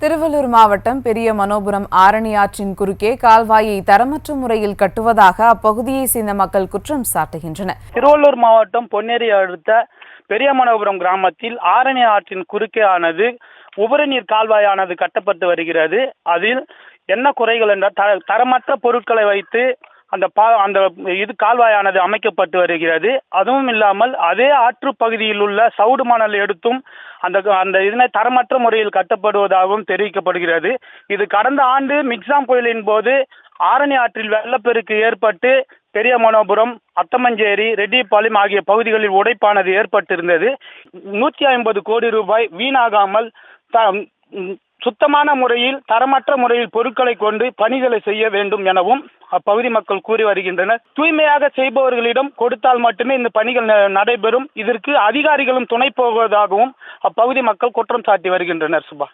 திருவள்ளூர் மாவட்டம் பெரிய மனோபுரம் ஆரணி ஆற்றின் குறுக்கே கால்வாயை தரமற்ற முறையில் கட்டுவதாக அப்பகுதியை சேர்ந்த மக்கள் குற்றம் சாட்டுகின்றனர். திருவள்ளூர் மாவட்டம் பொன்னேரி அடுத்த பெரிய மனோபுரம் கிராமத்தில் ஆரணி ஆற்றின் குறுக்கே ஆனது உபரிநீர் கால்வாயானது கட்டப்பட்டு வருகிறது. அதில் என்ன குறைகள் என்றால் தரமற்ற பொருட்களை வைத்து அந்த கால்வாயானது அமைக்கப்பட்டு வருகிறது. அதுவும் இல்லாமல் அதே ஆற்று பகுதியில் உள்ள சவுடு மணல் எடுத்தும் அந்த இதனை தரமற்ற முறையில் கட்டப்படுவதாகவும் தெரிவிக்கப்படுகிறது. இது கடந்த ஆண்டு மிக்ஸாம் புயலின் போது ஆரணி ஆற்றில் வெள்ளப்பெருக்கு ஏற்பட்டு பெரிய மனோபுரம், அத்தமஞ்சேரி, ரெட்டிப்பாளையம் ஆகிய பகுதிகளில் உடைப்பானது ஏற்பட்டிருந்தது. 150 கோடி ரூபாய் வீணாகாமல் சுத்தமான முறையில் தரமற்ற முறையில் பொருட்களை கொண்டு பணிகளை செய்ய வேண்டும் எனவும் அப்பகுதி மக்கள் கூறி வருகின்றனர். தூய்மையாக செய்பவர்களிடம் கொடுத்தால் மட்டுமே இந்த பணிகள் நடைபெறும். இதற்கு அதிகாரிகளும் துணை போவதாகவும் அப்பகுதி மக்கள் குற்றம் சாட்டி வருகின்றனர். சுபா.